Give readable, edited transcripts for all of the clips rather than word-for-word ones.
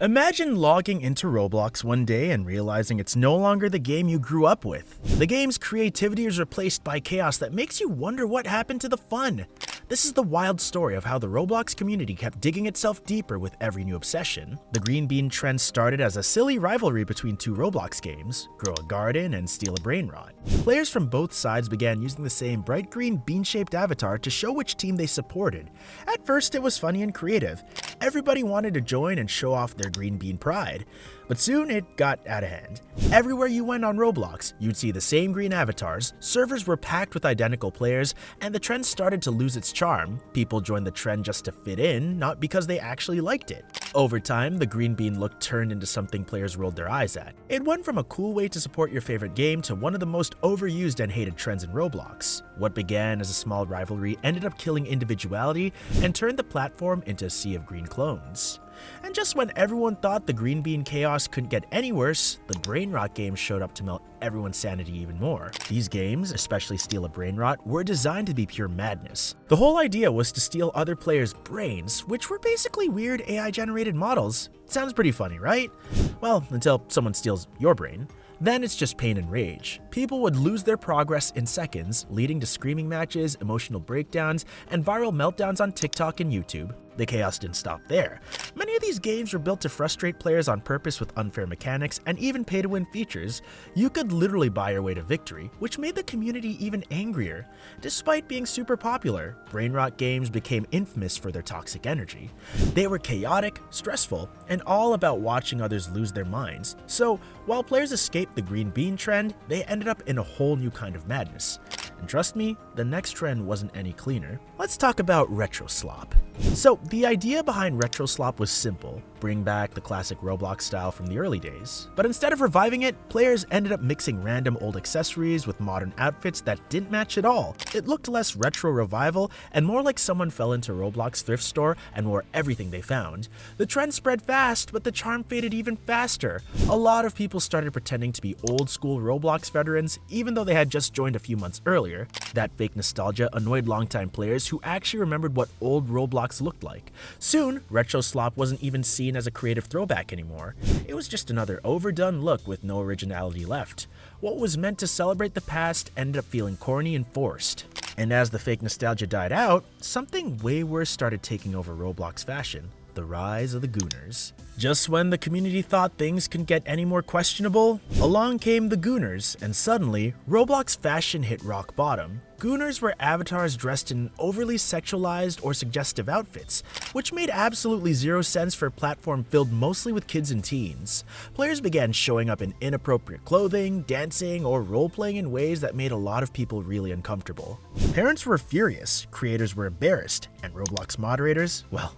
Imagine logging into Roblox one day and realizing it's no longer the game you grew up with. The game's creativity is replaced by chaos that makes you wonder what happened to the fun. This is the wild story of how the Roblox community kept digging itself deeper with every new obsession. The green bean trend started as a silly rivalry between two Roblox games, Grow a Garden and Steal a Brainrot. Players from both sides began using the same bright green bean-shaped avatar to show which team they supported. At first it was funny and creative. Everybody wanted to join and show off their green bean pride. But soon it got out of hand. Everywhere you went on Roblox, you'd see the same green avatars, servers were packed with identical players, and the trend started to lose its charm. People joined the trend just to fit in, not because they actually liked it. Over time, the green bean look turned into something players rolled their eyes at. It went from a cool way to support your favorite game to one of the most overused and hated trends in Roblox. What began as a small rivalry ended up killing individuality and turned the platform into a sea of green clones. And just when everyone thought the green bean chaos couldn't get any worse, the Brainrot games showed up to melt everyone's sanity even more. These games, especially Steal a Brainrot, were designed to be pure madness. The whole idea was to steal other players' brains, which were basically weird AI-generated models. Sounds pretty funny, right? Well, until someone steals your brain. Then it's just pain and rage. People would lose their progress in seconds, leading to screaming matches, emotional breakdowns, and viral meltdowns on TikTok and YouTube. The chaos didn't stop there. Many of these games were built to frustrate players on purpose with unfair mechanics and even pay-to-win features. You could literally buy your way to victory, which made the community even angrier. Despite being super popular, Brainrot games became infamous for their toxic energy. They were chaotic, stressful, and all about watching others lose their minds. So, while players escaped the green bean trend, they ended up in a whole new kind of madness. And trust me, the next trend wasn't any cleaner. Let's talk about retro slop. So, the idea behind retro slop was simple: bring back the classic Roblox style from the early days. But instead of reviving it, players ended up mixing random old accessories with modern outfits that didn't match at all. It looked less retro revival and more like someone fell into Roblox thrift store and wore everything they found. The trend spread fast, but the charm faded even faster. A lot of people started pretending to be old school Roblox veterans, even though they had just joined a few months earlier. That fake nostalgia annoyed longtime players who actually remembered what old Roblox looked like. Soon, retro slop wasn't even seen as a creative throwback anymore. It was just another overdone look with no originality left. What was meant to celebrate the past ended up feeling corny and forced. And as the fake nostalgia died out, something way worse started taking over Roblox fashion: the rise of the Gooners. Just when the community thought things couldn't get any more questionable, along came the Gooners, and suddenly, Roblox fashion hit rock bottom. Gooners were avatars dressed in overly sexualized or suggestive outfits, which made absolutely zero sense for a platform filled mostly with kids and teens. Players began showing up in inappropriate clothing, dancing, or role-playing in ways that made a lot of people really uncomfortable. Parents were furious, creators were embarrassed, and Roblox moderators, well,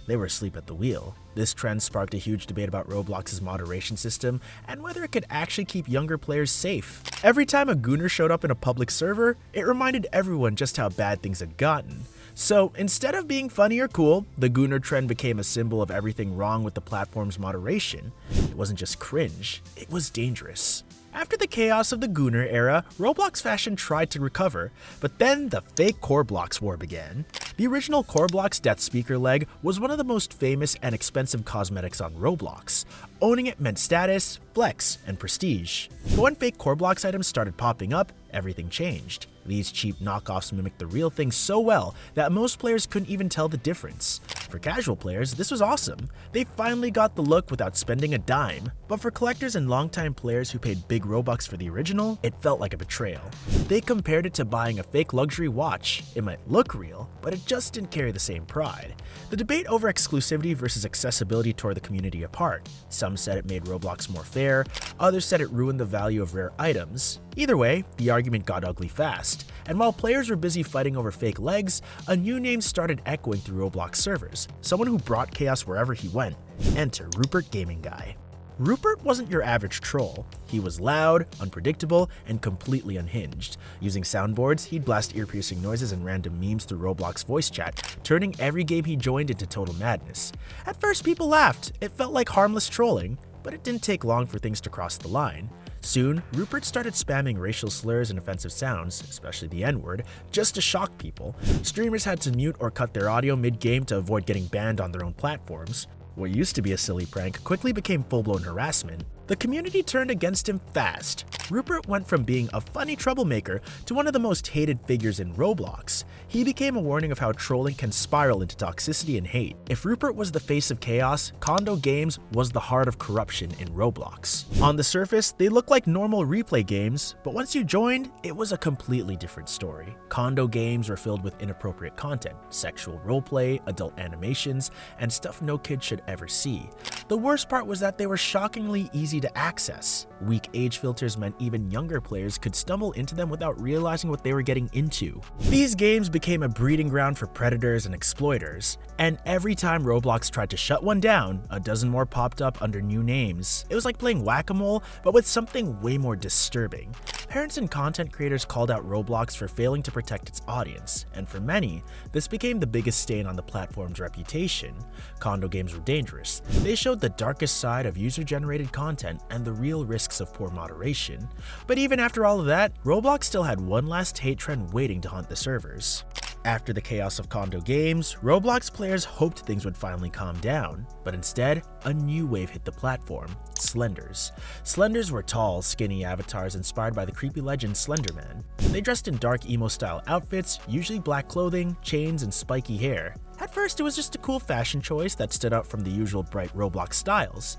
they were asleep at the wheel. This trend sparked a huge debate about Roblox's moderation system and whether it could actually keep younger players safe. Every time a Gooner showed up in a public server, it reminded everyone just how bad things had gotten. So instead of being funny or cool, the Gooner trend became a symbol of everything wrong with the platform's moderation. It wasn't just cringe, it was dangerous. After the chaos of the Gooner era, Roblox fashion tried to recover, but then the fake core blocks war began. The original core blocks death speaker leg was one of the most famous and expensive cosmetics on Roblox. Owning it meant status, flex, and prestige. But when fake core blocks items started popping up, everything changed. These cheap knockoffs mimicked the real thing so well that most players couldn't even tell the difference. For casual players, this was awesome. They finally got the look without spending a dime. But for collectors and longtime players who paid big Robux for the original, it felt like a betrayal. They compared it to buying a fake luxury watch. It might look real, but it just didn't carry the same pride. The debate over exclusivity versus accessibility tore the community apart. Some said it made Roblox more fair, others said it ruined the value of rare items. Either way, the argument got ugly fast, and while players were busy fighting over fake legs, a new name started echoing through Roblox servers, someone who brought chaos wherever he went. Enter Rupert Gaming Guy. Rupert wasn't your average troll. He was loud, unpredictable, and completely unhinged. Using soundboards, he'd blast ear-piercing noises and random memes through Roblox voice chat, turning every game he joined into total madness. At first, people laughed. It felt like harmless trolling, but it didn't take long for things to cross the line. Soon, Rupert started spamming racial slurs and offensive sounds, especially the N-word, just to shock people. Streamers had to mute or cut their audio mid-game to avoid getting banned on their own platforms. What used to be a silly prank quickly became full-blown harassment. The community turned against him fast. Rupert went from being a funny troublemaker to one of the most hated figures in Roblox. He became a warning of how trolling can spiral into toxicity and hate. If Rupert was the face of chaos, Condo Games was the heart of corruption in Roblox. On the surface, they looked like normal replay games, but once you joined, it was a completely different story. Condo Games were filled with inappropriate content, sexual roleplay, adult animations, and stuff no kid should ever see. The worst part was that they were shockingly easy to access. Weak age filters meant even younger players could stumble into them without realizing what they were getting into. These games became a breeding ground for predators and exploiters, and every time Roblox tried to shut one down, a dozen more popped up under new names. It was like playing whack-a-mole, but with something way more disturbing. Parents and content creators called out Roblox for failing to protect its audience, and for many, this became the biggest stain on the platform's reputation. Condo Games were dangerous. They showed the darkest side of user-generated content and the real risks of poor moderation. But even after all of that, Roblox still had one last hate trend waiting to haunt the servers. After the chaos of Condo Games, Roblox players hoped things would finally calm down, but instead, a new wave hit the platform: Slenders. Slenders were tall, skinny avatars inspired by the creepy legend Slender Man. They dressed in dark emo-style outfits, usually black clothing, chains, and spiky hair. At first, it was just a cool fashion choice that stood out from the usual bright Roblox styles,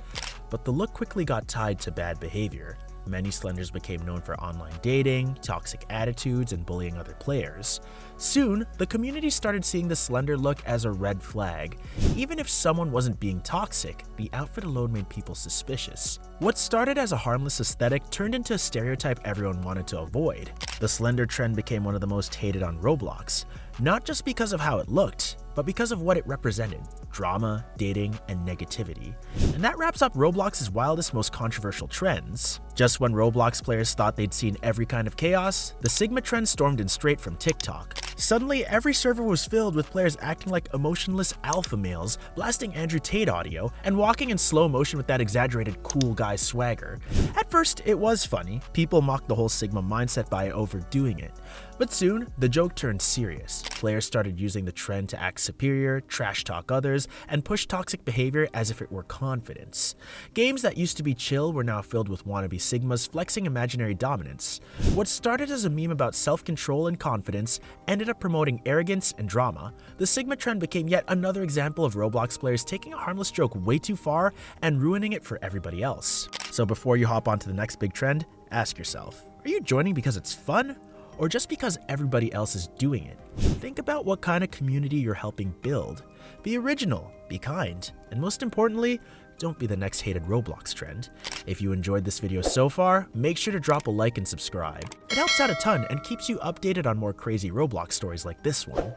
but the look quickly got tied to bad behavior. Many Slenders became known for online dating, toxic attitudes, and bullying other players. Soon, the community started seeing the Slender look as a red flag. Even if someone wasn't being toxic, the outfit alone made people suspicious. What started as a harmless aesthetic turned into a stereotype everyone wanted to avoid. The Slender trend became one of the most hated on Roblox, not just because of how it looked, but because of what it represented: drama, dating, and negativity. And that wraps up Roblox's wildest, most controversial trends. Just when Roblox players thought they'd seen every kind of chaos, the Sigma trend stormed in straight from TikTok. Suddenly, every server was filled with players acting like emotionless alpha males, blasting Andrew Tate audio, and walking in slow motion with that exaggerated cool guy swagger. At first, it was funny. People mocked the whole Sigma mindset by overdoing it. But soon, the joke turned serious. Players started using the trend to act superior, trash talk others, and push toxic behavior as if it were confidence. Games that used to be chill were now filled with wannabe Sigmas flexing imaginary dominance. What started as a meme about self-control and confidence ended up promoting arrogance and drama. The Sigma trend became yet another example of Roblox players taking a harmless joke way too far and ruining it for everybody else. So before you hop onto the next big trend, ask yourself, are you joining because it's fun? Or just because everybody else is doing it? Think about what kind of community you're helping build. Be original, be kind, and most importantly, don't be the next hated Roblox trend. If you enjoyed this video so far, make sure to drop a like and subscribe. It helps out a ton and keeps you updated on more crazy Roblox stories like this one.